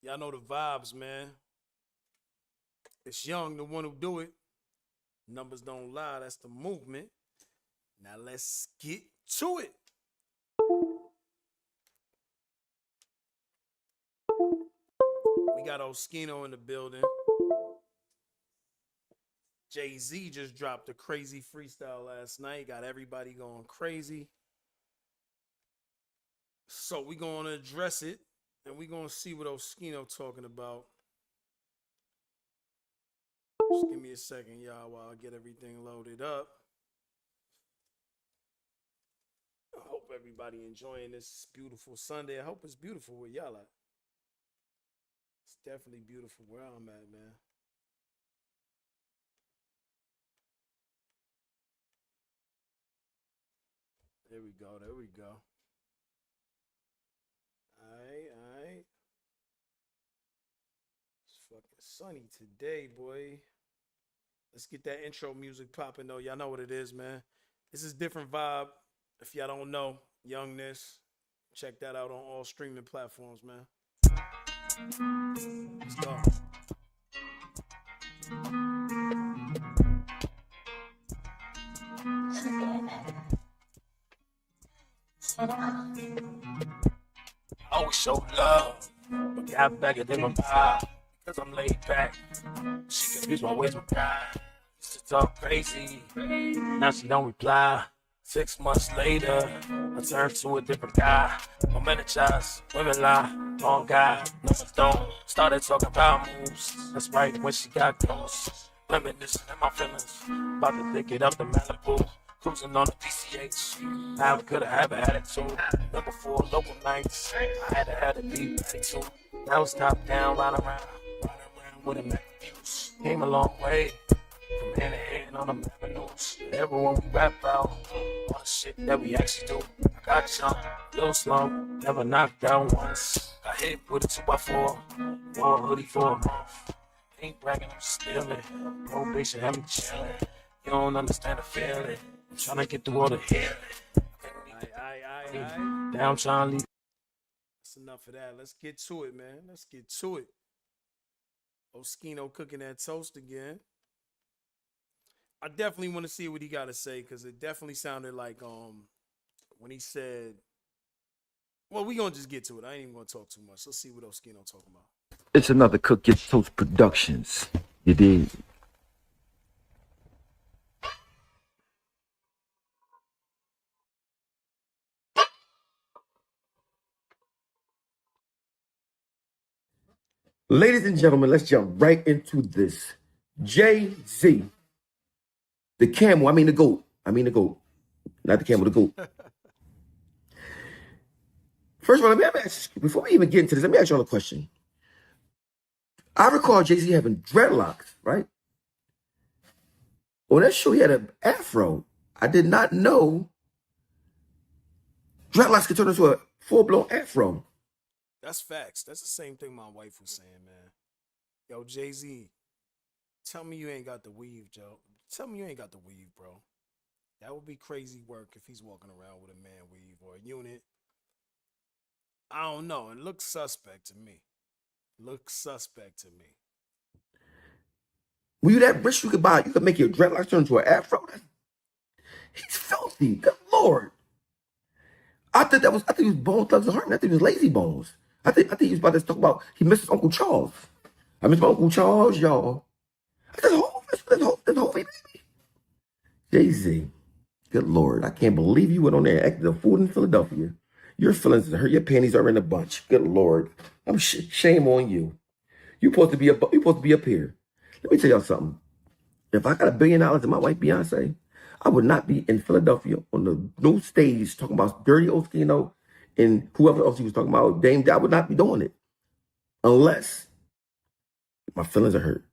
Y'all know the vibes, man. It's Young, the one who do it. Numbers don't lie. That's the movement. Now let's get to it. We got Oschino in the building. Jay-Z just dropped a crazy freestyle last night. Got everybody going crazy. So we going to address it, and we going to see what Oschino talking about. Just give me a second, y'all, while I get everything loaded up. I hope everybody enjoying this beautiful Sunday. I hope it's beautiful where y'all at. It's definitely beautiful where I'm at, man. There we go. There we go. All right, all right. It's fucking sunny today, boy. Let's get that intro music popping, though. Y'all know what it is, man. This is different vibe. If y'all don't know, Youngness. Check that out on all streaming platforms, man. Let's go. Always show love, but got bigger than my vibe. Cause I'm laid back. She confused my ways with pride. Used to talk crazy, now she don't reply. 6 months later, I turned to a different guy. I'm energized, women lie, wrong guy, numbers don't. Started talking about moves, that's right when she got close. Reminiscing in my feelings, about to take it up to Malibu. Cruising on the DCH, how could I have an attitude? Number 4, local nights, I had a deep attitude. Now it's top down, riding around with a Mac views. Came a long way, from hand to hand on the avenues. Everyone we rap about, all the shit that we actually do. I got jumped, little slow, never knocked out once. Got hit with a 2x4, wore a hoodie for a month. Ain't bragging, I'm stealing. Probation had me chilling. You don't understand the feeling. I'm trying to get through all the healing. Down trying to leave. That's enough of that. Let's get to it, man. Let's get to it. Oschino cooking that toast again. I definitely want to see what he got to say because it definitely sounded like when he said, well, we gonna just get to it. I ain't even gonna talk too much. Let's see what Oschino talking about. It's another Cook Your Toast Productions. You dig? Ladies and gentlemen, let's jump right into this. Jay-Z, the camel, the goat. The goat. Not the camel, the goat. First of all, let me ask you, before we even get into this, let me ask you all a question. I recall Jay-Z having dreadlocks, right? On that show, he had an afro. I did not know dreadlocks could turn into a full-blown afro. That's facts. That's the same thing my wife was saying, man. Yo, Jay-Z, tell me you ain't got the weave, Joe. Tell me you ain't got the weave, bro. That would be crazy work if he's walking around with a man weave or a unit. I don't know. It looks suspect to me. Looks suspect to me. Were you that rich you could make your dreadlocks turn into an afro? He's filthy. Good Lord. I think it was Bone Thugs and Harmony. I think it was Lazy Bones. I think he was about to talk about he missed his Uncle Charles. I miss my Uncle Charles, y'all. That's whole baby. Jay-Z. Good Lord. I can't believe you went on there and acted a fool in Philadelphia. Your feelings hurt. Your panties are in a bunch. Good Lord. Shame on you. You supposed to be up here. Let me tell y'all something. If I got $1 billion and my wife Beyonce, I would not be in Philadelphia on the new stage talking about Dirty Oschino and whoever else he was talking about. Dame, I would not be doing it unless my feelings are hurt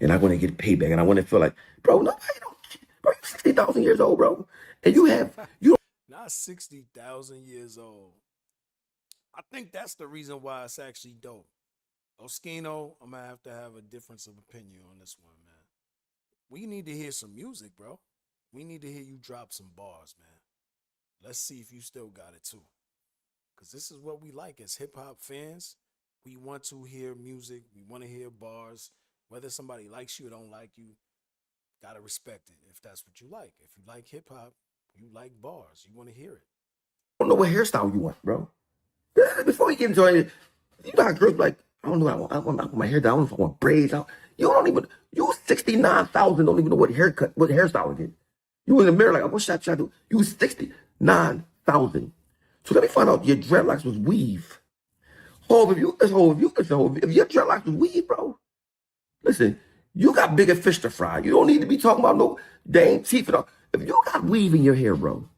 and I want to get payback and I want to feel like, bro, nobody don't, bro, you're 60,000 years old, bro, and you Not 60,000 years old. I think that's the reason why it's actually dope. Oschino, I'm gonna have to have a difference of opinion on this one, man. We need to hear some music, bro. We need to hear you drop some bars, man. Let's see if you still got it too. Cause this is what we like as hip hop fans. We want to hear music. We want to hear bars. Whether somebody likes you or don't like you, gotta respect it if that's what you like. If you like hip hop, you like bars. You want to hear it. I don't know what hairstyle you want, bro. Before you get into it, you got girls like, I don't know, I want my hair down. I don't know if I want braids out. You don't even, you 69,000 don't even know what hairstyle it is. You in the mirror like, what should I do? You 69,000. So let me find out your dreadlocks was weave. If your dreadlocks was weave, bro. Listen, you got bigger fish to fry. You don't need to be talking about no dang teeth and all. If you got weave in your hair, bro.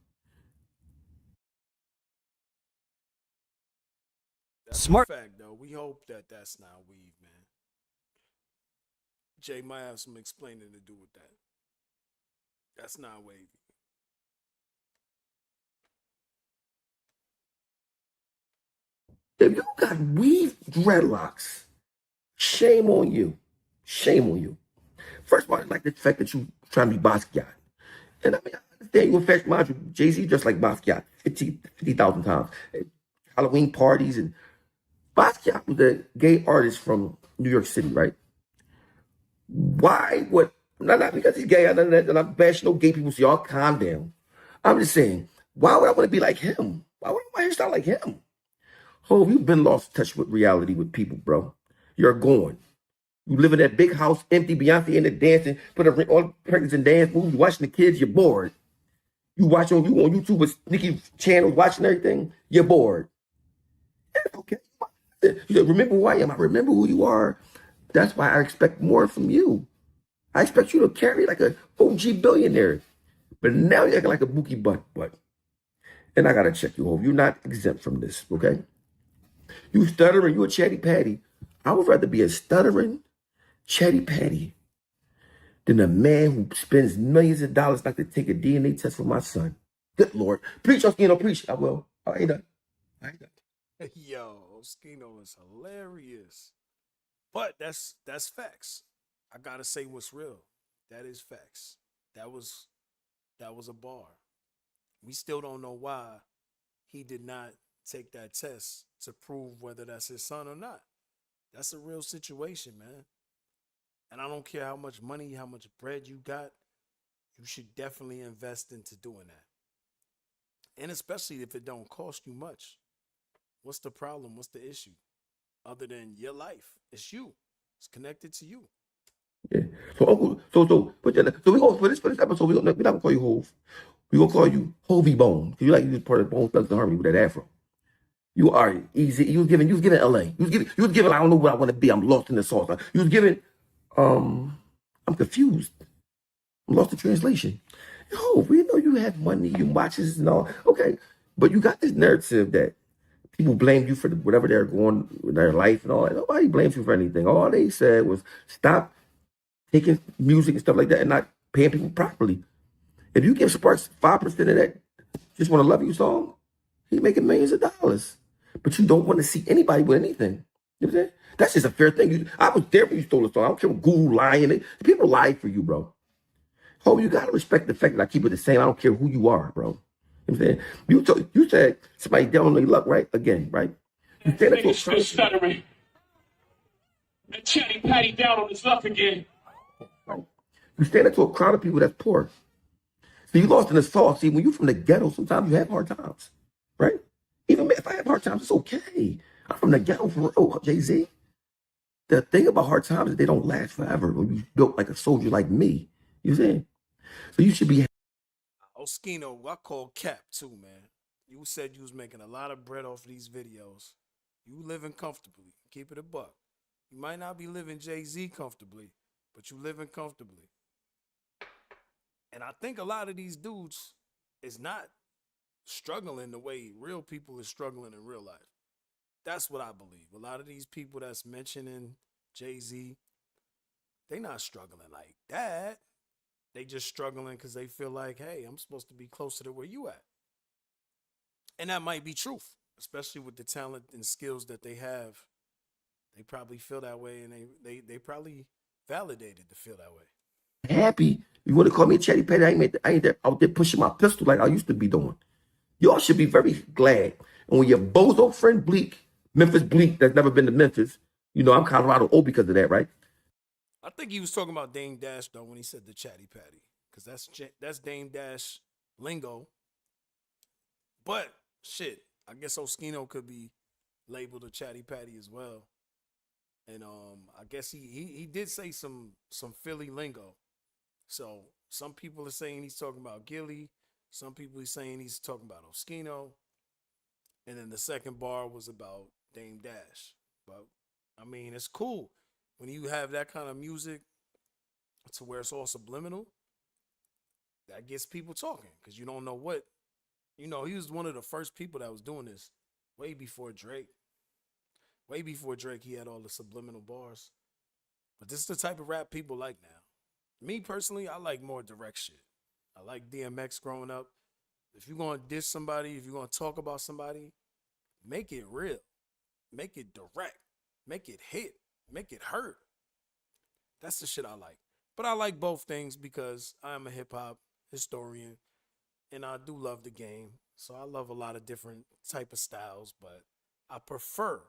That's smart fact, though. We hope that that's not weave, man. Jay might have some explaining to do with that. That's not wavy. If you got weave dreadlocks, shame on you. Shame on you. First of all, I like the fact that you trying to be Basquiat. And I mean, I understand you in fashion module. Jay-Z just like Basquiat 50,000 times. Halloween parties. And Basquiat was a gay artist from New York City, right? Why would, not because he's gay, and I'm bashing no gay people, so y'all calm down. I'm just saying, why would I want to be like him? Why would I want to hairstyle like him? Oh, you've been lost touch with reality with people, bro. You're gone. You live in that big house, empty, Beyonce in there dancing, put all pregnant and dance movies, watching the kids, you're bored. You on YouTube with Nicki channels, watching everything, you're bored. Okay. You said, remember who I am. I remember who you are. That's why I expect more from you. I expect you to carry like an OG billionaire. But now you're acting like a bookie butt. And I got to check you, Hov. You're not exempt from this, okay? You stuttering, you a chatty patty. I would rather be a stuttering chatty patty than a man who spends millions of dollars like to take a DNA test for my son. Good Lord. Preach, Oschino, preach. I will. I ain't done. Yo, Oschino is hilarious. But that's facts. I gotta say what's real. That is facts. That was a bar. We still don't know why he did not take that test to prove whether that's his son or not. That's a real situation, man. And I don't care how much money, how much bread you got, you should definitely invest into doing that. And especially if it don't cost you much. What's the problem? What's the issue? Other than your life. It's you. It's connected to you. Yeah. So we go for this episode, we're not gonna call you Hov. We're gonna call you Hovey Bone. You was part of Bone Thugs and Harmony with that afro. You are easy. You was giving LA. You was giving I don't know what I want to be. I'm lost in the sauce. You was giving I'm confused. I'm lost in translation. Yo, we know you have money, you watches and all. Okay. But you got this narrative that people blame you for whatever they're going with their life and all that. Nobody blames you for anything. All they said was stop taking music and stuff like that and not paying people properly. If you give Sparks 5% of that Just Want to Love You song, he's making millions of dollars. But you don't want to see anybody with anything. You know what I'm saying? That's just a fair thing. I was there when you stole the song. I don't care what Guru lying. People lie for you, bro. Oh, you got to respect the fact that I keep it the same. I don't care who you are, bro. You know what I'm saying? You said somebody down on their luck, right? Again, right? You said Nigga still stuttering. And chatty patty down on his luck again. Right? You stand up to a crowd of people that's poor. So you lost in the sauce. See, when you're from the ghetto, sometimes you have hard times, right? Even if I have hard times, it's okay. I'm from the ghetto for real, Jay-Z. The thing about hard times is they don't last forever when you built like a soldier like me. You know what I'm saying? So you should be. Oschino, I call cap too, man. You said you was making a lot of bread off of these videos. You living comfortably. Keep it a buck. You might not be living Jay-Z comfortably, but you living comfortably. And I think a lot of these dudes is not struggling the way real people is struggling in real life. That's what I believe. A lot of these people that's mentioning Jay-Z, they not struggling like that. They just struggling because they feel like, hey, I'm supposed to be closer to where you at. And that might be truth, especially with the talent and skills that they have. They probably feel that way, and they probably validated to feel that way. Happy. You want to call me a chatty patty? I ain't there out there pushing my pistol like I used to be doing. Y'all should be very glad. And when your bozo friend Bleak Memphis Bleak that's never been to Memphis. You know, I'm Colorado O because of that, right? I think he was talking about Dame Dash though when he said the chatty patty, because that's Dame Dash lingo. But shit, I guess Oschino could be labeled a chatty patty as well. And I guess he did say some Philly lingo. So some people are saying he's talking about Gilly. Some people are saying he's talking about Oschino. And then the second bar was about Dame Dash. But I mean, it's cool when you have that kind of music to where it's all subliminal. That gets people talking because you don't know what. You know, he was one of the first people that was doing this way before Drake. Way before Drake, he had all the subliminal bars. But this is the type of rap people like now. Me personally, I like more direct shit. I like DMX growing up. If you're going to diss somebody, if you're going to talk about somebody, make it real. Make it direct. Make it hit. Make it hurt. That's the shit I like. But I like both things because I am a hip-hop historian and I do love the game. So I love a lot of different type of styles, but I prefer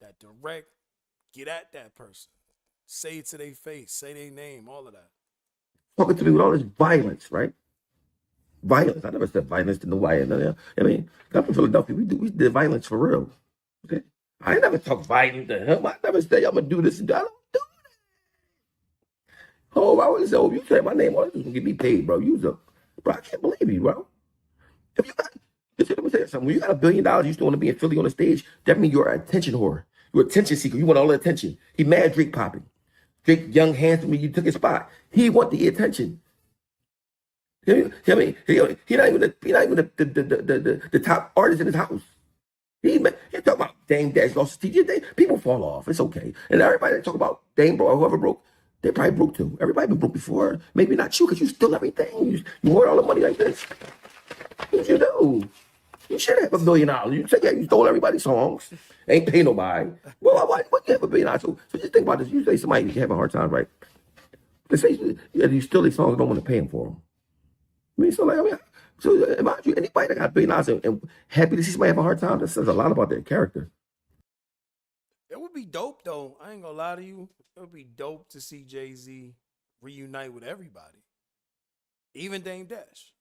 that direct, get at that person. Say it to their face, say their name, all of that. Talking to me with all this violence, right? Violence. I never said violence to nobody. I mean, I'm from Philadelphia. We did violence for real. Okay. I ain't never talk violence to him. I never say I'm gonna do this and that. I don't do that. Oh, I always say, oh, you say my name, all this is gonna get me paid, bro. Bro, I can't believe you, bro. If you got, let me tell you something. When you got $1 billion, you still want to be in Philly on the stage, that means you're an attention whore. You're an attention seeker. You want all the attention. He mad Drake popping. Drake, young, handsome, you took his spot. He want the attention. He not even the top artist in his house. He talking about Dame Dash lost his TJ. People fall off. It's okay. And everybody that talk about Dame bro or whoever broke, they probably broke too. Everybody been broke before. Maybe not you because you steal everything. You hoard all the money like this. What you do? You should have $1 billion. You say, yeah, you stole everybody's songs. Ain't pay nobody. Well, why you have $1 billion? So just think about this. You say somebody having a hard time, right? They say you steal these songs and don't want to pay them for them. I mean, so imagine anybody that got $1 billion and happy to see somebody have a hard time, that says a lot about their character. It would be dope, though. I ain't gonna lie to you. It would be dope to see Jay-Z reunite with everybody. Even Dame Dash.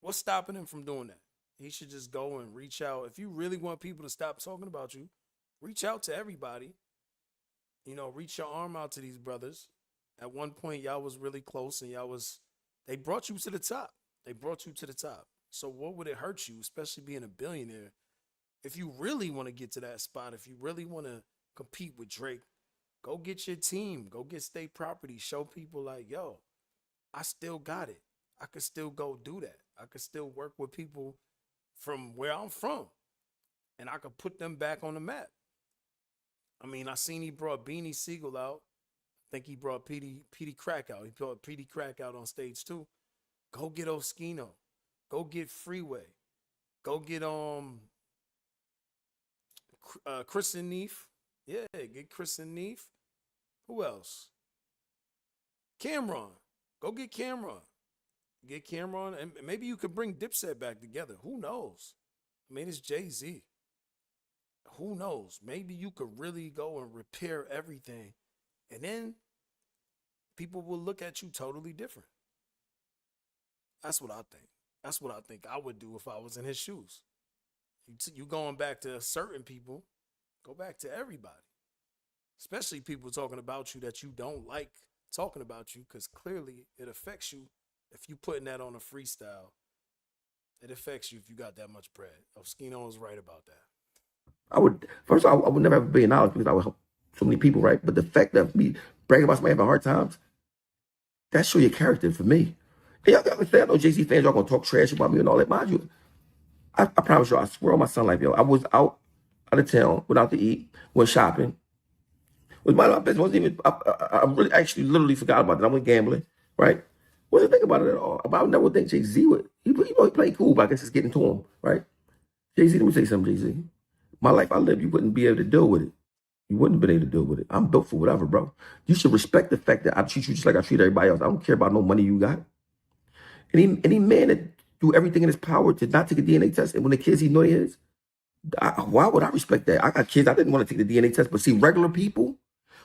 What's stopping him from doing that? He should just go and reach out. If you really want people to stop talking about you, reach out to everybody. You know, reach your arm out to these brothers. At one point, y'all was really close and they brought you to the top. They brought you to the top. So what would it hurt you, especially being a billionaire, if you really want to get to that spot, if you really want to compete with Drake, go get your team, go get state property, show people like, yo, I still got it. I could still go do that. I could still work with people from where I'm from, and I could put them back on the map. I mean, I seen he brought Beanie Siegel out. I think he brought Petey Crack out. He brought Petey Crack out on stage too. Go get Oschino. Go get Freeway. Go get Chris and Neef. Yeah, get Chris and Neef. Who else? Cameron. Go get Cameron. Get Cameron, and maybe you could bring Dipset back together. Who knows? I mean, it's Jay-Z. Who knows? Maybe you could really go and repair everything, and then people will look at you totally different. That's what I think. That's what I think I would do if I was in his shoes. You going back to certain people, go back to everybody. Especially people talking about you that you don't like talking about you, because clearly it affects you. If you putting that on a freestyle, it affects you if you got that much bread. Oschino is right about that. I would never have $1 billion because I would help so many people, right? But the fact that me bragging about somebody having hard times, that show your character for me. And y'all got to say, I know Jay-Z fans, y'all gonna talk trash about me and all that. Mind you, I promise you, I swear on my son life, yo, I was out of town, went out to eat, went shopping. Was my business wasn't even. I really actually literally forgot about it. I went gambling, right? Wasn't think about it at all. But I would never think Jay-Z would. He played cool, but I guess it's getting to him, right? Jay-Z, let me say something, Jay-Z. My life I lived, you wouldn't be able to deal with it. You wouldn't have been able to deal with it. I'm built for whatever, bro. You should respect the fact that I treat you just like I treat everybody else. I don't care about no money you got. Any man that do everything in his power to not take a DNA test, and when the kids he know he is, Why would I respect that? I got kids. I didn't want to take the DNA test, but see, regular people,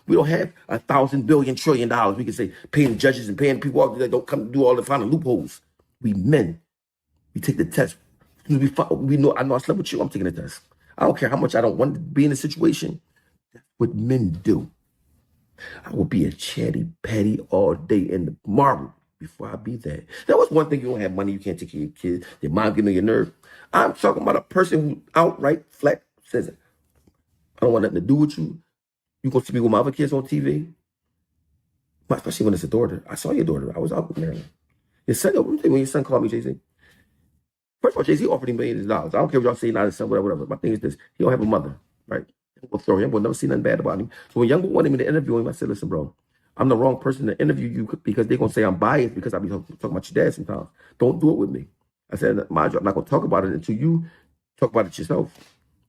we don't have 1,000 billion trillion dollars. We can say paying judges and paying people that don't come do all the finding loopholes. We men, we take the test. We know. I know I slept with you. I'm taking the test. I don't care how much I don't want to be in a situation. That's what men do. I will be a chatty patty all day in the marble before I be that. That was one thing. You don't have money. You can't take care of your kids. Your mom getting on your nerve. I'm talking about a person who outright flat says, I don't want nothing to do with you. You gonna see me with my other kids on TV? Especially when it's a daughter. I saw your daughter. I was out with Maryland. Your son, when your son called me, Jay-Z. First of all, Jay-Z offered him millions of dollars. I don't care what y'all say, not his son, whatever. My thing is this. He don't have a mother, right? I'm gonna throw him. We'll never see nothing bad about him. So when Young Boy wanted me to interview him, I said, listen, bro, I'm the wrong person to interview you because they're gonna say I'm biased because I be talking about your dad sometimes. Don't do it with me. I said, mind you, I'm not gonna talk about it until you talk about it yourself.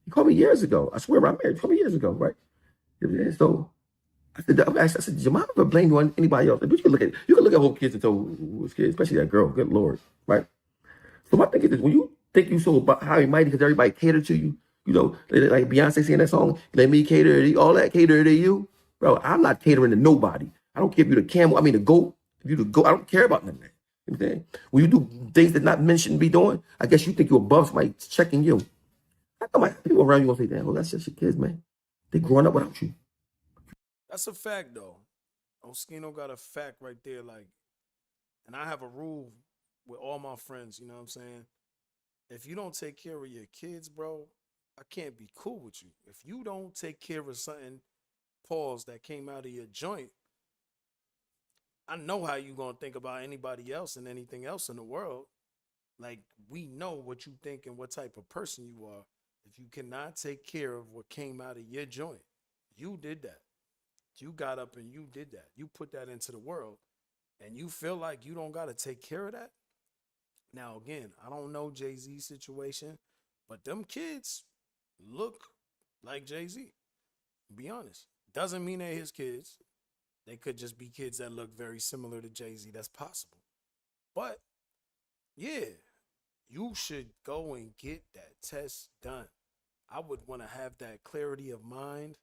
He called me years ago. I swear I'm married. He called me years ago, right? So I said, did your mom ever blame you on anybody else? But you can look at whole kids and tell who was kids, especially that girl. Good Lord, right? So my thing is this: when you think you so high and mighty because everybody catered to you, you know, like Beyonce saying that song, let me cater to all that cater to you, bro. I'm not catering to nobody. I don't care if you're the camel. I mean the goat. If you the goat, I don't care about none of that. You know what I'm saying? When you do things that not men shouldn't be doing, I guess you think you're above somebody checking you. I thought my people around you gonna say, damn, well, that's just your kids, man. They growing up without you. That's a fact, though. Oschino got a fact right there. Like, and I have a rule with all my friends. You know what I'm saying? If you don't take care of your kids, bro, I can't be cool with you. If you don't take care of something, pause, that came out of your joint, I know how you gonna think about anybody else and anything else in the world. Like, we know what you think and what type of person you are. If you cannot take care of what came out of your joint, you did that. You got up and you did that. You put that into the world, and you feel like you don't got to take care of that. Now, again, I don't know Jay-Z's situation, but them kids look like Jay-Z. Be honest. Doesn't mean they're his kids. They could just be kids that look very similar to Jay-Z. That's possible. But, yeah, you should go and get that test done. I would want to have that clarity of mind.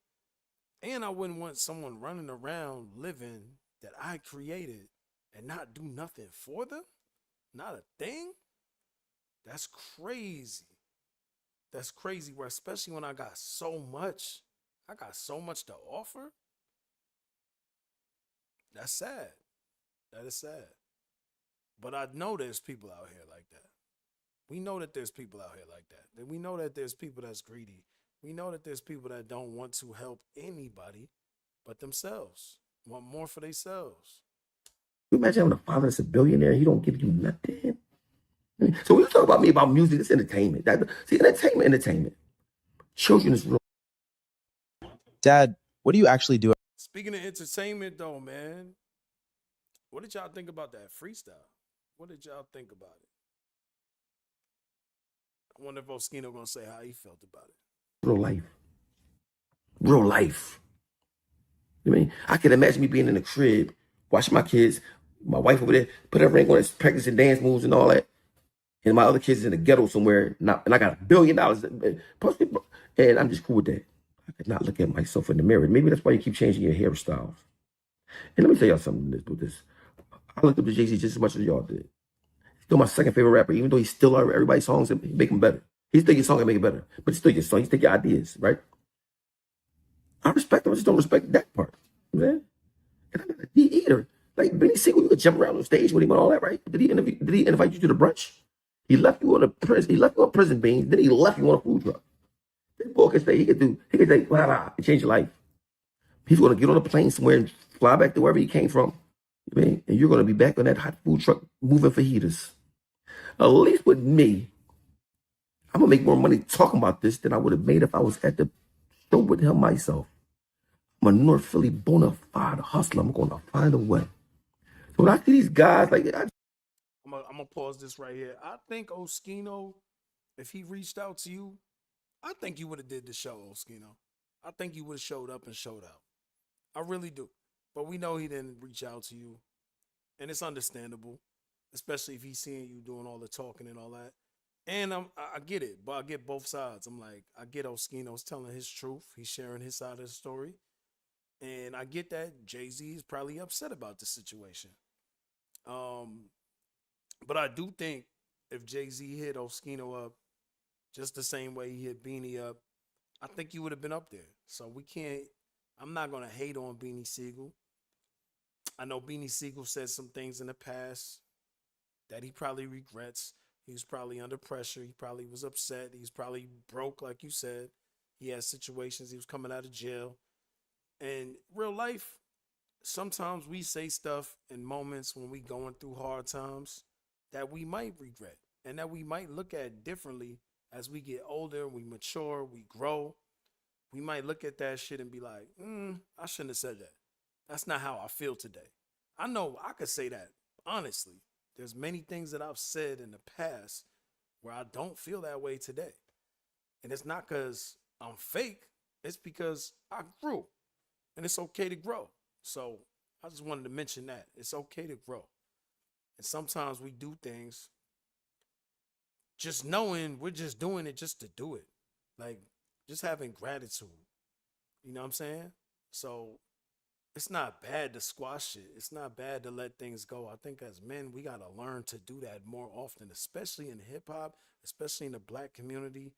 And I wouldn't want someone running around living that I created and not do nothing for them. Not a thing. That's crazy. That's crazy. Where especially when I got so much to offer. That's sad. That is sad. But I know there's people out here like that. We know that there's people out here like that. We know that there's people that's greedy. We know that there's people that don't want to help anybody but themselves. Want more for themselves. You imagine having a father that's a billionaire, he don't give you nothing. So when you talk about me about music, it's entertainment. Entertainment. Children is real. Dad, what do you actually do? Speaking of entertainment, though, man, what did y'all think about that freestyle? What did y'all think about it? I wonder if Oschino gonna say how he felt about it. Real life. Real life. You know what I mean? I can imagine me being in the crib, watching my kids, my wife over there, put her ring on, practicing dance moves and all that. And my other kids in the ghetto somewhere, and I got $1 billion. And I'm just cool with that. I could not look at myself in the mirror. Maybe that's why you keep changing your hairstyles. And let me tell y'all something with this. I looked up to Jay-Z just as much as y'all did. He's still my second favorite rapper, even though he's still everybody's songs and make them better. He's still your song and make it better. But it's still your song. He's still your ideas, right? I respect him. I just don't respect that part. Man. And I'm not a D-eater. Like Benny Siegel, you could jump around on stage with him and all that, right? Did he invite you to the brunch? He left you on a prison. He left you on prison beans. Then he left you on a food truck. This boy can say he could say blah, and change your life. He's gonna get on a plane somewhere and fly back to wherever he came from. You mean? And you're gonna be back on that hot food truck moving fajitas. At least with me, I'm gonna make more money talking about this than I would have made if I was at the show with him myself. I'm a North Philly bona fide hustler. I'm gonna find a way. So when I see these guys like I'm gonna pause this right here. I think Oschino, if he reached out to you, I think you would have did the show, Oschino. I think you would have showed up and showed out. I really do. But we know he didn't reach out to you. And it's understandable, especially if he's seeing you doing all the talking and all that. And I get it, but I get both sides. I'm like, I get Oschino's telling his truth. He's sharing his side of the story. And I get that Jay-Z is probably upset about the situation. Um, but I do think if Jay-Z hit Oschino up just the same way he hit Beanie up, I think he would have been up there. So we can't, I'm not going to hate on Beanie Siegel. I know Beanie Siegel said some things in the past that he probably regrets. He was probably under pressure. He probably was upset. He's probably broke, like you said. He had situations. He was coming out of jail. And real life, sometimes we say stuff in moments when we going through hard times that we might regret and that we might look at differently as we get older, we mature, we grow. We might look at that shit and be like, I shouldn't have said that. That's not how I feel today. I know I could say that honestly. There's many things that I've said in the past where I don't feel that way today. And it's not because I'm fake. It's because I grew. And it's okay to grow. So I just wanted to mention that. It's okay to grow. And sometimes we do things just knowing we're just doing it just to do it. Like just having gratitude. You know what I'm saying? So it's not bad to squash it. It's not bad to let things go. I think as men, we got to learn to do that more often, especially in hip hop, especially in the black community.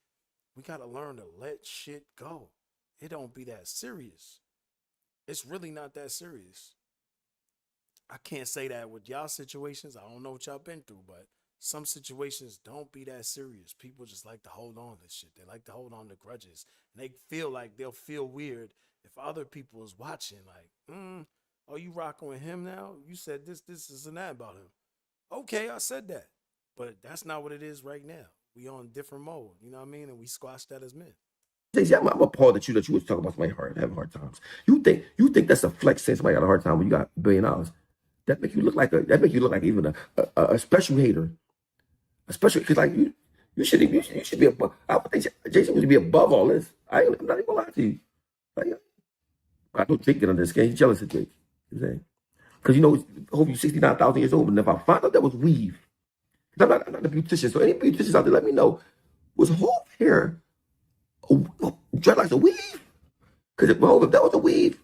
We got to learn to let shit go. It don't be that serious. It's really not that serious. I can't say that with y'all situations. I don't know what y'all been through, but some situations don't be that serious. People just like to hold on to shit. They like to hold on to grudges. And they feel like they'll feel weird if other people is watching, like, oh, you rocking with him now? You said this, and that about him. Okay, I said that. But that's not what it is right now. We on different mode, you know what I mean? And we squash that as men. Jay-Z, I'm appalled that you was talking about somebody having hard times. You think that's a flex saying somebody got a hard time when you got $1 billion? That make you look like even a special hater. Especially because like you should be above. I would think Jason would be above all this. I'm not even gonna lie to you. Like, I don't think that on this game. He's jealous of Jake. You know what I'm saying? Because hope you're 69,000 years old, and if I find out that was weave, 'cause I'm not a beautician, so any beauticians out there, let me know. Was Hope hair dreadlocks a weave? Because if that was a weave,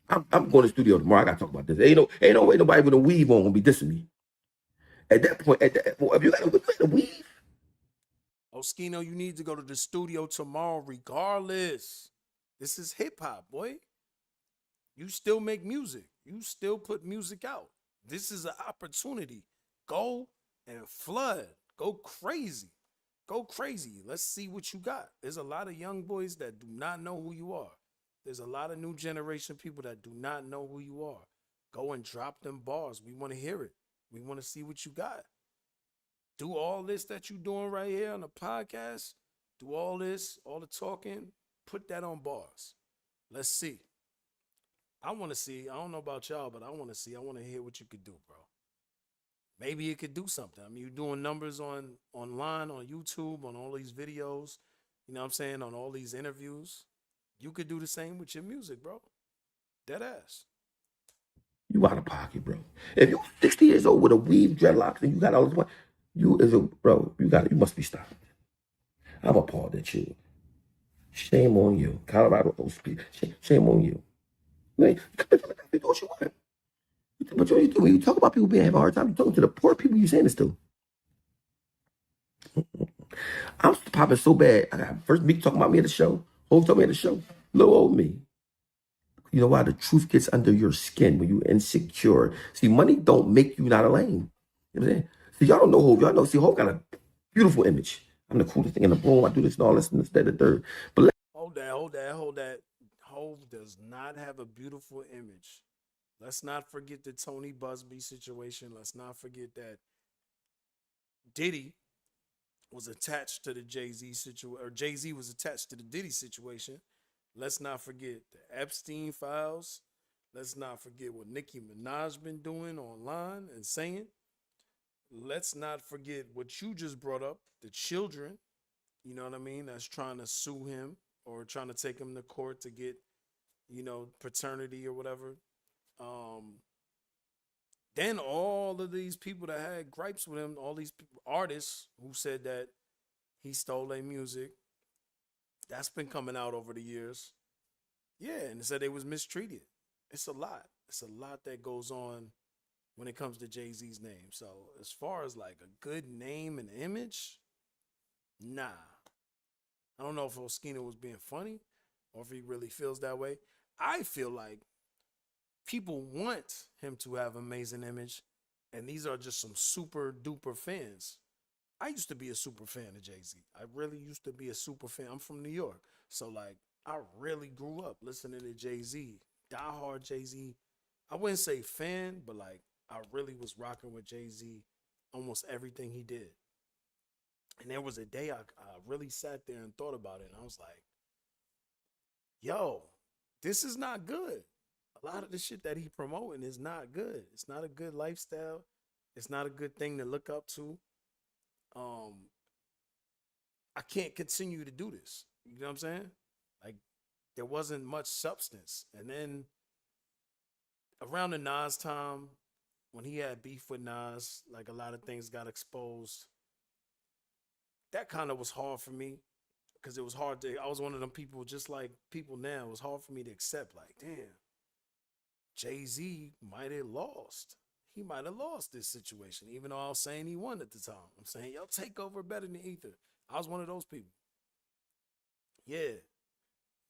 I'm going to the studio tomorrow. I gotta talk about this. Ain't no way nobody with a weave on gonna be dissing me. At that point, if you got a weave, Oschino, you need to go to the studio tomorrow regardless. This is hip hop, boy. You still make music. You still put music out. This is an opportunity. Go and flood. Go crazy. Go crazy. Let's see what you got. There's a lot of young boys that do not know who you are. There's a lot of new generation people that do not know who you are. Go and drop them bars. We want to hear it. We want to see what you got. Do all this that you're doing right here on the podcast. Do all this, all the talking. Put that on bars. Let's see. I want to see. I don't know about y'all, but I want to see. I want to hear what you could do, bro. Maybe it could do something. I mean, you're doing numbers online, on YouTube, on all these videos. You know what I'm saying? On all these interviews. You could do the same with your music, bro. Dead ass. you out of pocket, bro. If you're 60 years old with a weave dreadlocks and you got all this money, you must be stopped. I'm appalled at you. Shame on you. Colorado OSP. Shame on you. Man, you do what you want. But you do when you talk about people being having a hard time, you're talking to the poor people you're saying this to. I'm popping so bad. I got first Meek talking about me at the show. Hope told me at the show. Little old me. You know why? The truth gets under your skin when you're insecure. See, money don't make you not a lame. You know what I'm saying? See, y'all don't know Hope. Y'all know, see, Hope got a beautiful image. I'm the coolest thing in the room. I do this and all this and this, that, and the third. But Hold that. Hove does not have a beautiful image. Let's not forget the Tony Busby situation. Let's not forget that Diddy was attached to the Jay-Z situation, or Jay-Z was attached to the Diddy situation. Let's not forget the Epstein files. Let's not forget what Nicki Minaj been doing online and saying. Let's not forget what you just brought up, the children, you know what I mean, that's trying to sue him or trying to take him to court to get, paternity or whatever. Um, then all of these people that had gripes with him, all these artists who said that He stole their music. That's been coming out over the years. Yeah, and they said they was mistreated. It's a lot. It's a lot that goes on when it comes to Jay-Z's name. So as far as like a good name and image, nah. I don't know if Oschino was being funny or if he really feels that way. I feel like people want him to have amazing image, and these are just some super duper fans. I used to be a super fan of Jay-Z. I really used to be a super fan. I'm from New York. So like I really grew up listening to Jay-Z. Diehard Jay-Z. I wouldn't say fan, but like I really was rocking with Jay-Z almost everything he did. And there was a day I really sat there and thought about it. And I was like, yo, this is not good. A lot of the shit that he promoting is not good. It's not a good lifestyle. It's not a good thing to look up to. Um, I can't continue to do this. You know what I'm saying? Like there wasn't much substance. And then around the Nas time, when he had beef with Nas, like a lot of things got exposed. That kind of was hard for me because it was hard to. I was one of them people, just like people now. It was hard for me to accept. Like, damn, Jay-Z might have lost. He might have lost this situation, even though I was saying he won at the time. I'm saying, yo, take over better than Ether. I was one of those people. Yeah,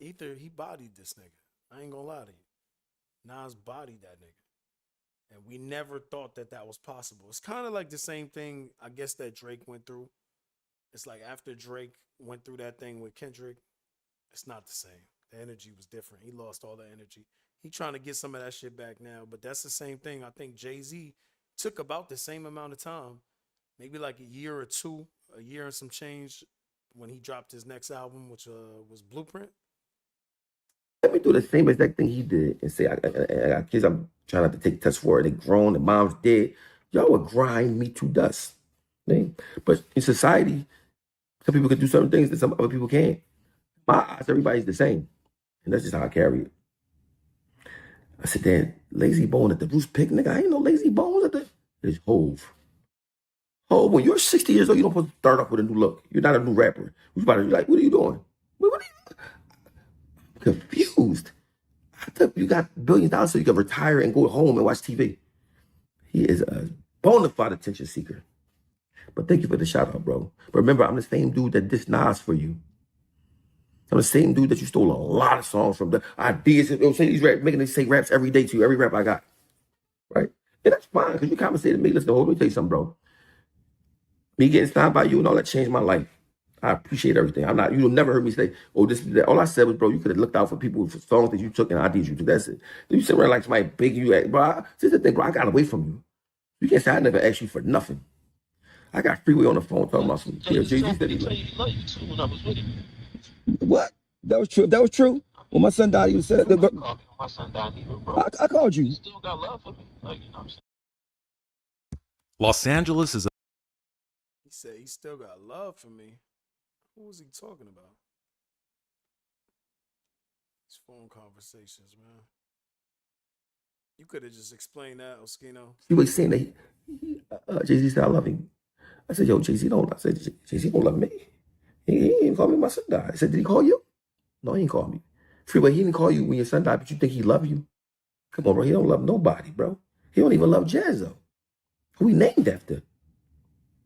Ether, he bodied this nigga. I ain't gonna lie to you. Nas bodied that nigga. And we never thought that that was possible. It's kind of like the same thing, I guess, that Drake went through. It's like after Drake went through that thing with Kendrick, it's not the same. The energy was different. He lost all the energy. He trying to get some of that shit back now, but that's the same thing. I think Jay-Z took about the same amount of time, maybe like a year or two, a year and some change when he dropped his next album, which was Blueprint. Let me do the same exact thing he did and say, I got kids I'm trying not to take tests for. They grown, the mom's dead. Y'all would grind me to dust. Okay? But in society, some people can do certain things that some other people can't. My eyes, everybody's the same. And that's just how I carry it. I said, damn, Lazy Bone at the Bruce Pick, nigga. I ain't no Lazy Bones at the. It's Hove. Hove, when you're 60 years old, you don't supposed to start off with a new look. You're not a new rapper. You about to be like, what are you doing? What are you confused? I thought you got billions of dollars so you can retire and go home and watch TV. He is a bona fide attention seeker. But thank you for the shout out, bro. But remember, I'm the same dude that dissed Nas for you. I'm the same dude that you stole a lot of songs from. The ideas, say these rap, making they say raps every day to you, every rap I got. Right? And that's fine, because you compensated me. Listen, hold me tell you something, bro. Me getting signed by you and all that changed my life. I appreciate everything. I'm not, you'll never heard me say, oh, this, that. All I said was, bro, you could have looked out for people for songs that you took and ideas you took. That's it. Then you sit around like somebody big you at, bro. This is the thing, bro. I got away from you. You can't say I never asked you for nothing. I got Freeway on the phone talking about some. Yeah, Jay-Z said he loved you. What? That was true. That was true. When my son died, you said that. My son died either, bro. I called you. You still got love for me, like, you know what I'm saying? Los Angeles is. He said he still got love for me. Who was he talking about? These phone conversations, man. You could have just explained that, Oschino. He was saying that Jay-Z said, I love him. I said, yo, Jay-Z don't. I said, Jay-Z don't love me. He didn't call me when my son died. I said, did he call you? No, he didn't call me. Freeway, he didn't call you when your son died, but you think he love you? Come on, bro. He don't love nobody, bro. He don't even love Jazzo, who he named after.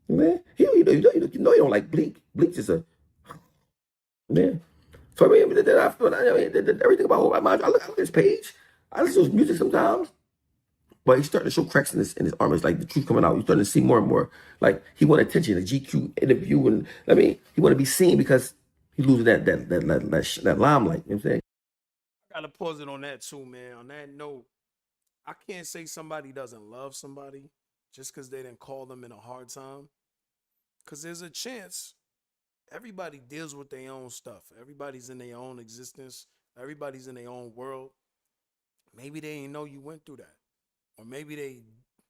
Man, you know he don't like Bleak. Bleak is a man. So I mean, everything about I look at his page. I listen to his music sometimes, but he's starting to show cracks in his armor. It's like the truth coming out. You're starting to see more and more. Like he want attention, a GQ interview, and I mean, he want to be seen because he's losing that limelight. You know what I'm saying? I gotta pause it on that too, man. On that note, I can't say somebody doesn't love somebody just because they didn't call them in a hard time. Because there's a chance everybody deals with their own stuff. Everybody's in their own existence. Everybody's in their own world. Maybe they didn't know you went through that. Or maybe they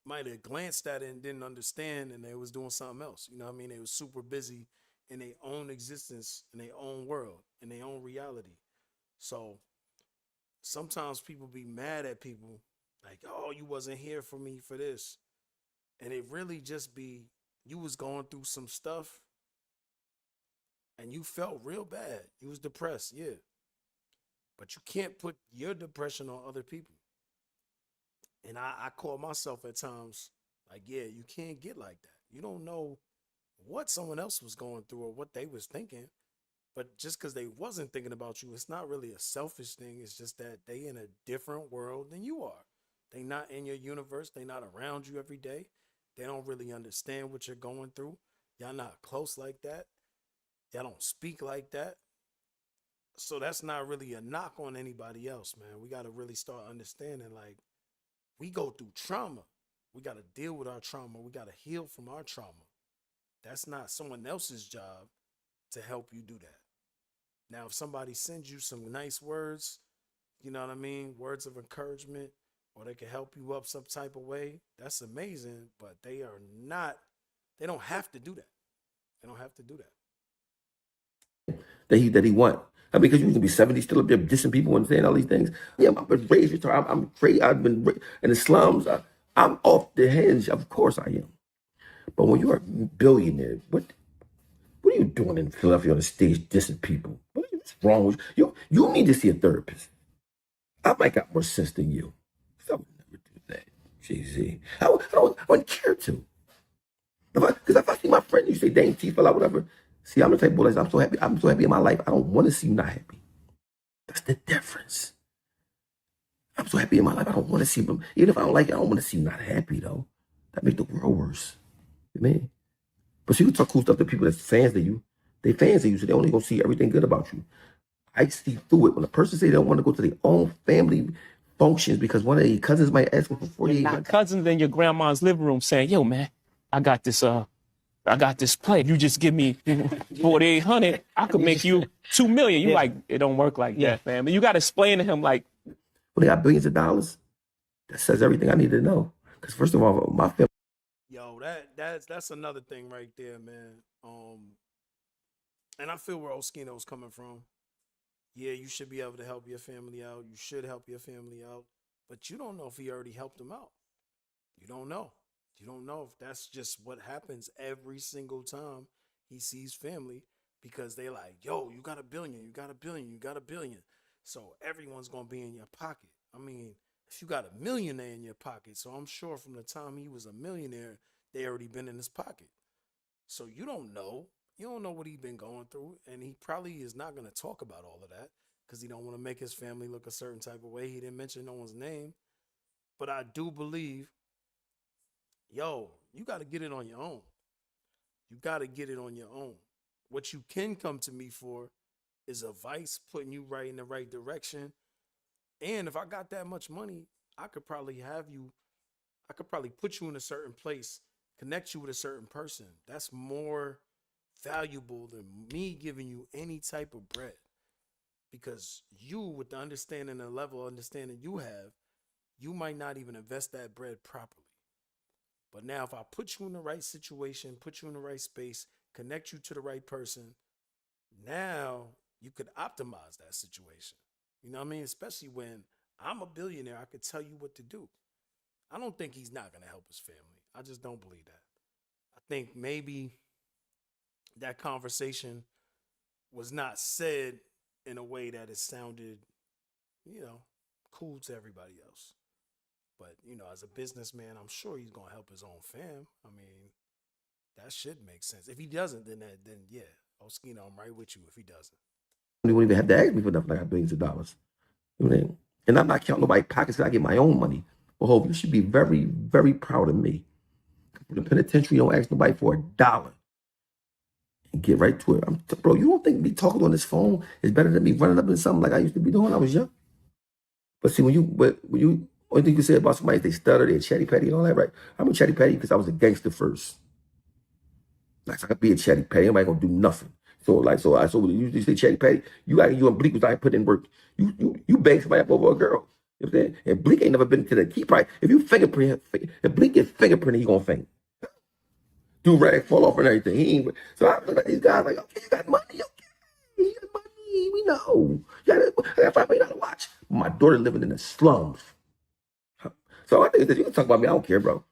might have glanced at it and didn't understand and they was doing something else. You know what I mean? They was super busy in their own existence, in their own world, in their own reality. So sometimes people be mad at people like, oh, you wasn't here for me for this. And it really just be, you was going through some stuff and you felt real bad. You was depressed, yeah. But you can't put your depression on other people. And I call myself at times like, yeah, you can't get like that. You don't know what someone else was going through or what they was thinking. But just because they wasn't thinking about you, it's not really a selfish thing. It's just that they in a different world than you are. They not in your universe. They not around you every day. They don't really understand what you're going through. Y'all not close like that. Y'all don't speak like that. So that's not really a knock on anybody else, man. We got to really start understanding, like, we go through trauma. We got to deal with our trauma. We got to heal from our trauma. That's not someone else's job to help you do that. Now, if somebody sends you some nice words, you know what I mean, words of encouragement, or they can help you up some type of way, that's amazing, but they don't have to do that. They don't have to do that. That he want. I mean, because you can be 70 still up there dissing people and saying all these things. Yeah, I've been raised retarded. I'm crazy. I've been in the slums. I'm off the hinge. Of course I am. But when you're a billionaire, what are you doing in Philadelphia on the stage dissing people? What's wrong with you? You need to see a therapist. I might got more sense than you. I would never do that, Jay-Z. I wouldn't care to. Because if I see my friend, you say, dang, teeth fell out, whatever. See, I'm the type of boy, I'm so happy in my life. I don't want to see you not happy. That's the difference. I'm so happy in my life. I don't want to see them. Even if I don't like it, I don't want to see you not happy, though. That makes the world worse. You know what I mean? But you can talk cool stuff to people that's fans of you. They fans of you, so they only gonna see everything good about you. I see through it. When a person say they don't want to go to their own family functions because one of their cousins might ask them for 48 Not cousins in your grandma's living room saying, yo, man, I got this play. You just give me 4,800, I could make you 2 million. You like, it don't work like that, fam. And you got to explain to him, like, when they got billions of dollars, that says everything I need to know. Because first of all, my family. Yo, that's another thing right there, man. And I feel where Oschino's coming from. Yeah, you should be able to help your family out. You should help your family out. But you don't know if he already helped them out. You don't know. You don't know if that's just what happens every single time he sees family, because they like, yo, you got $1 billion, you got $1 billion, you got $1 billion. So everyone's going to be in your pocket. I mean, if you got $1 millionaire in your pocket, so I'm sure from the time he was a millionaire, they already been in his pocket. So you don't know. You don't know what he's been going through, and he probably is not going to talk about all of that because he don't want to make his family look a certain type of way. He didn't mention no one's name. But I do believe, yo, you got to get it on your own. You got to get it on your own. What you can come to me for is advice, putting you right in the right direction. And if I got that much money, I could probably put you in a certain place, connect you with a certain person. That's more valuable than me giving you any type of bread. Because you, with the understanding and the level of understanding you have, you might not even invest that bread properly. But now if I put you in the right situation, put you in the right space, connect you to the right person, now you could optimize that situation. You know what I mean? Especially when I'm a billionaire, I could tell you what to do. I don't think he's not going to help his family. I just don't believe that. I think maybe that conversation was not said in a way that it sounded, cool to everybody else. But, as a businessman, I'm sure he's going to help his own fam. I mean, that should make sense. If he doesn't, then yeah, Oschino, I'm right with you if he doesn't. They won't even have to ask me for nothing. I got billions of dollars. You know what I mean? And I'm not counting nobody's pockets because I get my own money. Well, Hope, you should be very, very proud of me. The penitentiary don't ask nobody for $1 and get right to it. Bro, you don't think me talking on this phone is better than me running up in something like I used to be doing when I was young? But see, when you only thing you can say about somebody is they stutter, they chatty patty and all that, right? I'm a chatty patty because I was a gangster first. Like, so I could be a chatty patty. Ain't gonna do nothing. So when you say chatty patty, you and Bleak was out putting in work. You bang somebody up over a girl. You know what I'm saying? And Bleak ain't never been to the key price. If you fingerprint, if Bleak gets fingerprinted, he gonna faint. Do rag fall off and everything. He ain't. So I look at these guys like, okay, you got money, okay, you got money. We know. I got $5 million watch. My daughter living in the slums. So I think that you can talk about me. I don't care, bro.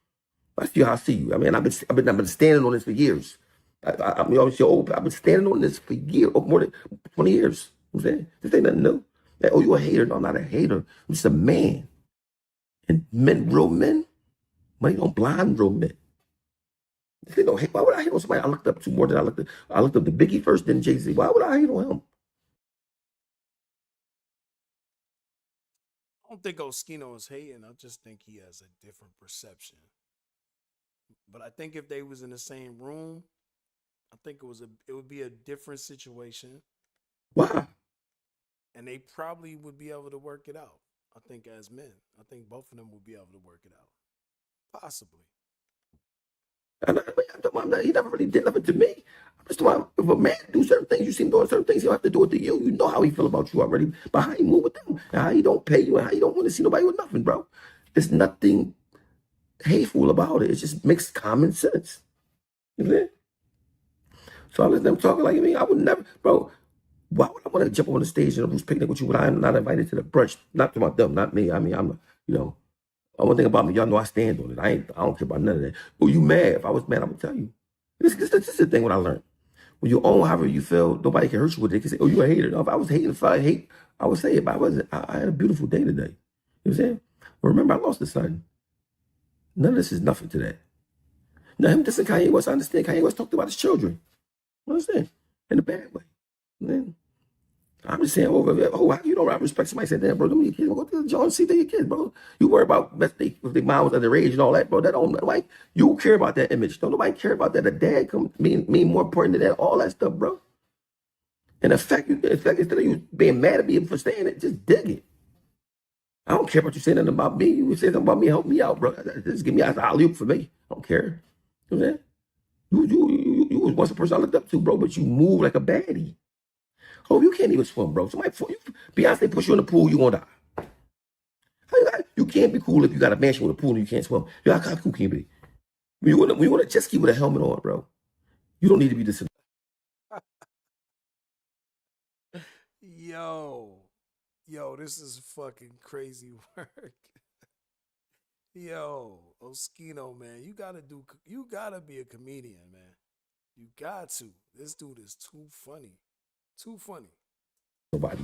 I see how I see you. I mean, I've been standing on this for years. I'm old. I've been standing on this for years, more than 20 years. You know what I'm saying? This ain't nothing new. Like, oh, you a hater? No, I'm not a hater. I'm just a man. And men, real men, money don't blind real men. They don't hate. Why would I hate on somebody I looked up to more than I looked up to Biggie first, then Jay-Z? Why would I hate on him? I don't think Oschino is hating. I just think he has a different perception. But I think if they was in the same room, I think it would be a different situation, Why? and they probably would be able to work it out. I think as men, I think both of them would be able to work it out, possibly. He never really did nothing to me. I'm just talking about if a man do certain things, you see him doing certain things, he don't have to do it to you. You know how he feel about you already, but how he move with them, and how he don't pay you, and how he don't want to see nobody with nothing, bro. There's nothing hateful about it. It just makes common sense. You know what I'm saying? So I let them talking like me. I would never, bro. Why would I want to jump on the stage and a Bruce picnic with you when I'm not invited to the brunch? Not to my them, not me. I mean, I'm, one thing about me, y'all know I stand on it. I don't care about none of that. But you mad? If I was mad, I would tell you. This is the thing what I learned. When you own however you feel, nobody can hurt you with it. They can say, oh, you a hater. No, if I was hating, if I hate, I would say it, but I wasn't. I had a beautiful day today. You know what I'm saying? But remember, I lost a son. None of this is nothing to that. Now, him dissing Kanye West, I understand. Kanye West talked about his children. You understand? In a bad way. Man, I'm just saying, how you don't respect somebody saying, damn, bro, them your kids, go to the John see they're your kids, bro. You worry about if their mom was underage and all that, bro. That don't, like, you care about that image. Don't nobody care about that. A dad come mean more important than that, all that stuff, bro. And the fact, instead of you being mad at me for saying it, just dig it. I don't care about you saying nothing about me. You say something about me, help me out, bro. Just give me an alley-oop for me. I don't care. You know what I'm saying? You was once a person I looked up to, bro, but you move like a baddie. Oh, you can't even swim, bro. Somebody, Beyonce push you in the pool, you gonna die. You can't be cool if you got a mansion with a pool and you can't swim. How cool can you be? When you want a jet ski with a helmet on, bro, you don't need to be this. Yo, this is fucking crazy work. Yo, Oschino, man, you gotta be a comedian, man. You got to. This dude is too funny. Too funny. Nobody.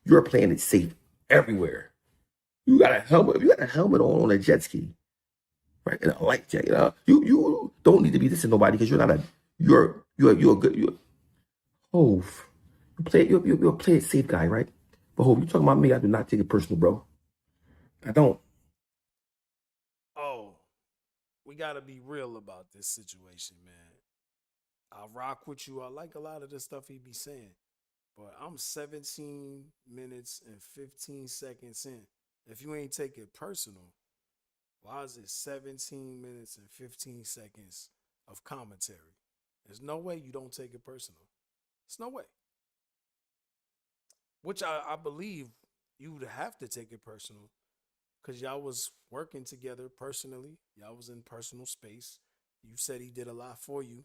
You're playing it safe everywhere. You got a helmet. You got a helmet on a jet ski, right? And a life jacket. You don't need to be this to nobody because you're not a. You're a good. Hove. You're a play it safe guy, right? But Hove, you talking about me? I do not take it personal, bro. I don't. Oh, we gotta be real about this situation, man. I rock with you. I like a lot of the stuff he be saying. But I'm 17 minutes and 15 seconds in. If you ain't take it personal, why is it 17 minutes and 15 seconds of commentary? There's no way you don't take it personal. There's no way. Which I believe you would have to take it personal because y'all was working together personally. Y'all was in personal space. You said he did a lot for you.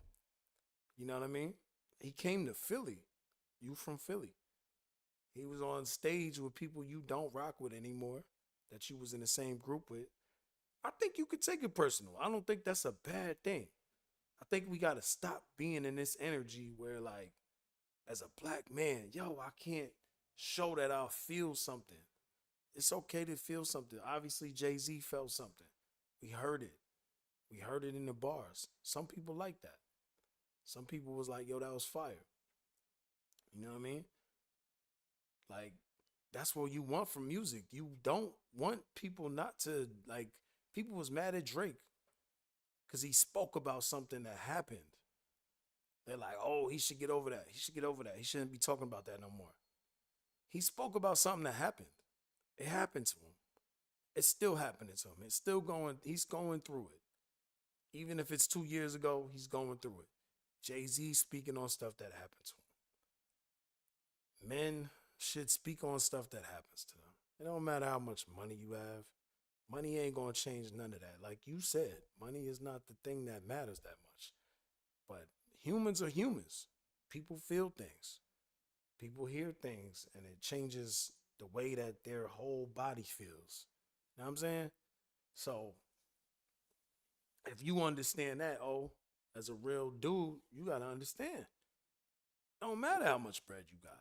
You know what I mean? He came to Philly. You from Philly. He was on stage with people you don't rock with anymore, that you was in the same group with. I think you could take it personal. I don't think that's a bad thing. I think we got to stop being in this energy where, like, as a black man, yo, I can't show that I'll feel something. It's okay to feel something. Obviously, Jay-Z felt something. We heard it. We heard it in the bars. Some people like that. Some people was like, yo, that was fire. You know what I mean? Like, that's what you want from music. You don't want people not to, like, people was mad at Drake because he spoke about something that happened. They're like, oh, he should get over that. He should get over that. He shouldn't be talking about that no more. He spoke about something that happened. It happened to him. It's still happening to him. It's still going, he's going through it. Even if it's 2 years ago, he's going through it. Jay-Z speaking on stuff that happened to him. Men should speak on stuff that happens to them. It don't matter how much money you have. Money ain't going to change none of that. Like you said, money is not the thing that matters that much. But humans are humans. People feel things. People hear things, and it changes the way that their whole body feels. You know what I'm saying? So, if you understand that, as a real dude, you gotta understand. Don't matter how much bread you got,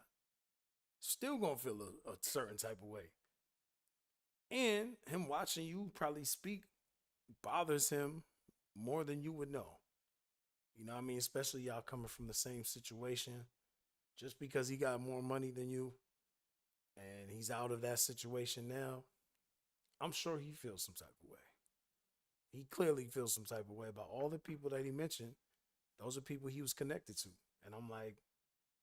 still gonna feel a certain type of way. And him watching you probably speak bothers him more than you would know. You know what I mean? Especially y'all coming from the same situation. Just because he got more money than you and he's out of that situation now, I'm sure he feels some type of way. He clearly feels some type of way about all the people that he mentioned. Those are people he was connected to. And I'm like,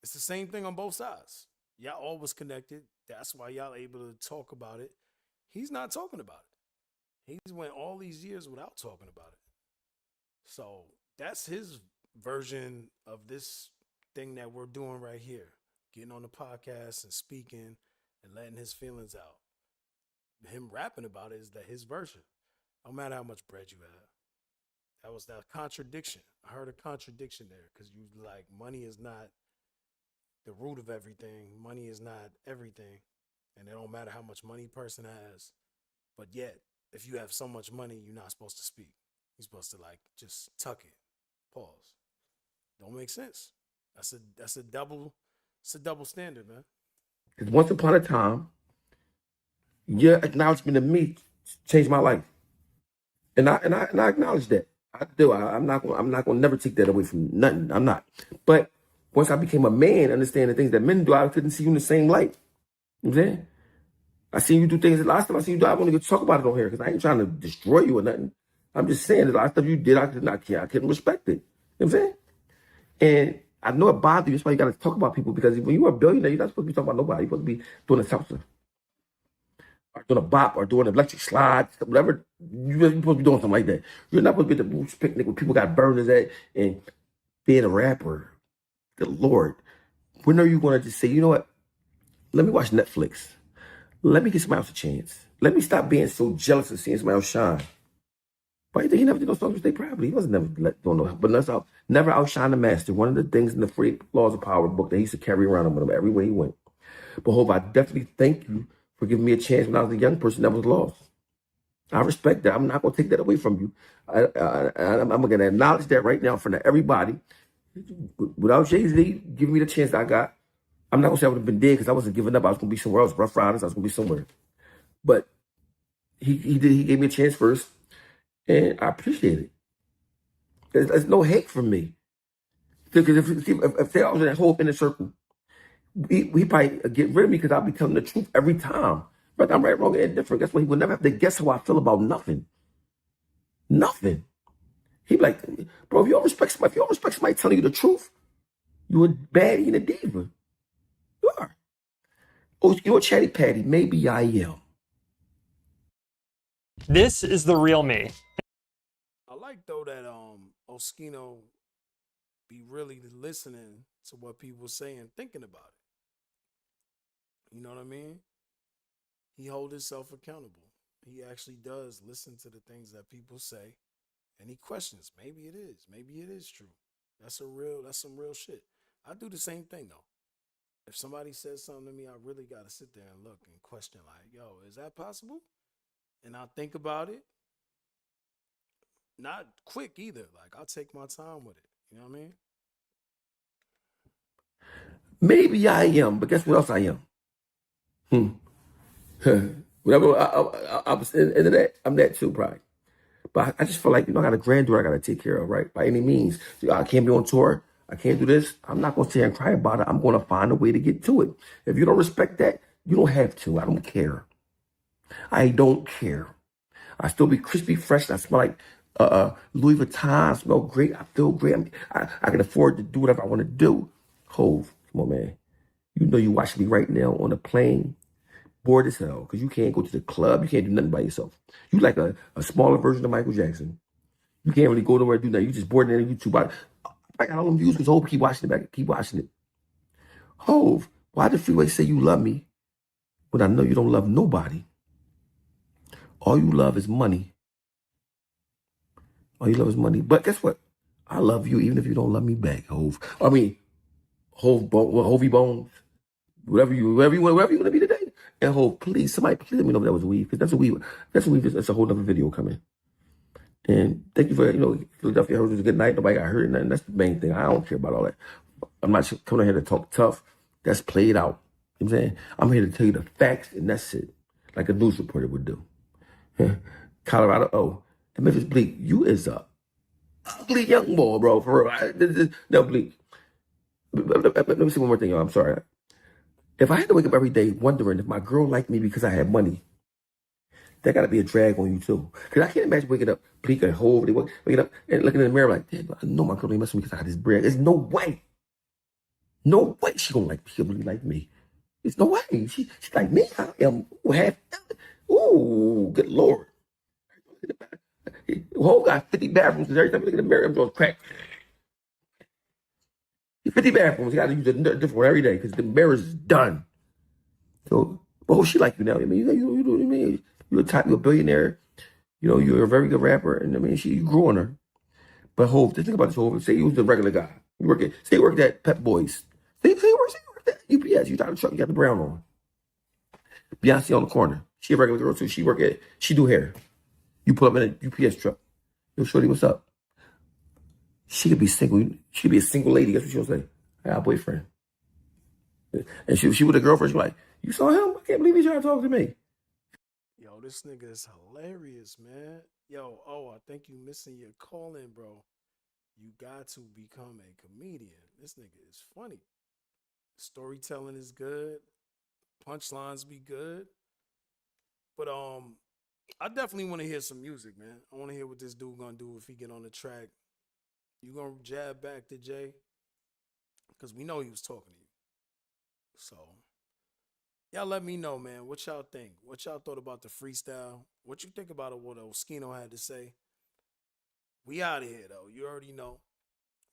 it's the same thing on both sides. Y'all all was connected. That's why y'all able to talk about it. He's not talking about it. He's went all these years without talking about it. So that's his version of this thing that we're doing right here. Getting on the podcast and speaking and letting his feelings out. Him rapping about it is that his version. No matter how much bread you have. That was that contradiction. I heard a contradiction there because you like money is not the root of everything. Money is not everything. And it don't matter how much money a person has. But yet, if you have so much money, you're not supposed to speak. You're supposed to like just tuck it. Pause. Don't make sense. That's a double standard, man. Because once upon a time, your acknowledgement of me changed my life. And I acknowledge that. I do. I'm not gonna never take that away from nothing. I'm not. But once I became a man, understand the things that men do, I couldn't see you in the same light. You know what I'm saying? I seen you do things. The last time I seen you do, I want to talk about it on here because I ain't trying to destroy you or nothing. I'm just saying the last stuff you did, I couldn't respect it. You know what I'm saying? And I know it bothers you. That's why you got to talk about people because when you're a billionaire, you're not supposed to be talking about nobody. You're supposed to be doing a salsa, or doing a bop, or doing an electric slide, whatever. You're supposed to be doing something like that. You're not supposed to be at the Boots picnic where people got burners at and being a rapper. Good Lord. When are you going to just say, you know what? Let me watch Netflix. Let me get somebody else a chance. Let me stop being so jealous of seeing somebody else shine. Why do you think he never did those songs with Stay Proudly? He wasn't never doing no, but never outshine the master. One of the things in the Free Laws of Power book that he used to carry around with him everywhere he went. But Hope, I definitely thank you for giving me a chance when I was a young person that was lost. I respect that. I'm not going to take that away from you. I'm going to acknowledge that right now in front of everybody. Without Jay-Z giving me the chance that I got, I'm not going to say I would have been dead because I wasn't giving up. I was going to be somewhere else. Rough Riders, I was going to be somewhere. But he gave me a chance first, and I appreciate it. There's no hate from me. Because if they all was in that whole inner circle, he probably get rid of me because I'll be telling the truth every time. But I'm right, wrong, and different. Guess what? He would never have to guess how I feel about nothing. Nothing. He'd be like, bro, if you don't respect somebody telling you the truth, you're a baddie and a diva. You are. Oh, you're a chatty patty. Maybe I am. This is the real me. I like though that Oschino be really listening to what people say and thinking about it. You know what I mean? He hold himself accountable. He actually does listen to the things that people say, and he questions. Maybe it is true. That's some real shit. I do the same thing though. If somebody says something to me, I really gotta sit there and look and question, like, yo, is that possible? And I'll think about it. Not quick either. Like, I'll take my time with it. You know what I mean? Maybe I am, but guess what else I am? Whatever I'm into that, I'm that too, probably. But I just feel like, I got a granddaughter I got to take care of, right? By any means. I can't be on tour. I can't do this. I'm not going to sit here and cry about it. I'm going to find a way to get to it. If you don't respect that, you don't have to. I don't care. I don't care. I still be crispy fresh. And I smell like Louis Vuitton. I smell great. I feel great. I can afford to do whatever I want to do. Hove, come on, man. You know you watching me right now on a plane, bored as hell, because you can't go to the club. You can't do nothing by yourself. You like a smaller version of Michael Jackson. You can't really go nowhere and do nothing. You just bored in YouTube. I got all them views because Hove keep watching it back. Keep watching it. Hove, why the freeway say you love me when I know you don't love nobody? All you love is money. All you love is money. But guess what? I love you even if you don't love me back, Hove. I mean, Hovey Bones. Whatever you want to be today. And Hove, please, somebody please let me know if that was weed. Because that's a weed. That's a whole other video coming. And thank you for, Philadelphia Hurts was a good night. Nobody got hurt. And that's the main thing. I don't care about all that. I'm not coming here to talk tough. That's played out. You know what I'm saying? I'm here to tell you the facts, and that's it. Like a news reporter would do. Colorado, the Memphis Bleak, you is a ugly young boy, bro, for real. No, Bleak. Let me say one more thing, y'all. I'm sorry. If I had to wake up every day wondering if my girl liked me because I had money, that got to be a drag on you, too. Because I can't imagine waking up, Bleak and Hove, waking up and looking in the mirror like, damn, I know my girl ain't messing with me because I got this bread. There's no way. No way she gonna like me. She really like me. There's no way. She's like me. I am half. Ooh, good Lord. Hove got 50 bathrooms. Every time I look in the mirror, I'm going crack. 50 bathrooms. You got to use a different one every day because the mirror's done. So, well, she like you now. I mean, you know what I mean? You're a billionaire. You're a very good rapper, and I mean, you grew on her. But Hove, just think about this, Hove. Say you was a regular guy. Say you worked at Pep Boys. Say you worked at UPS. You drive the truck. You got the brown on. Beyonce on the corner. She a regular girl too. She do hair. You pull up in a UPS truck. Yo, shorty, what's up? She could be single. She could be a single lady. That's what she'll say. I got a boyfriend. And she with a girlfriend. She like, you saw him? I can't believe he's trying to talk to me. Yo, this nigga is hilarious, man. Yo, I think you missing your calling, bro. You got to become a comedian. This nigga is funny. Storytelling is good. Punchlines be good. But I definitely want to hear some music, man. I want to hear what this dude gonna do if he get on the track. You gonna jab back to Jay? Because we know he was talking to you. So, y'all let me know, man. What y'all think? What y'all thought about the freestyle? What you think about what Oschino had to say? We out of here, though. You already know.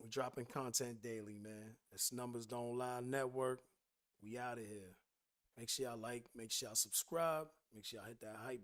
We dropping content daily, man. It's Numbers Don't Lie Network. We out of here. Make sure y'all like. Make sure y'all subscribe. Make sure y'all hit that hype.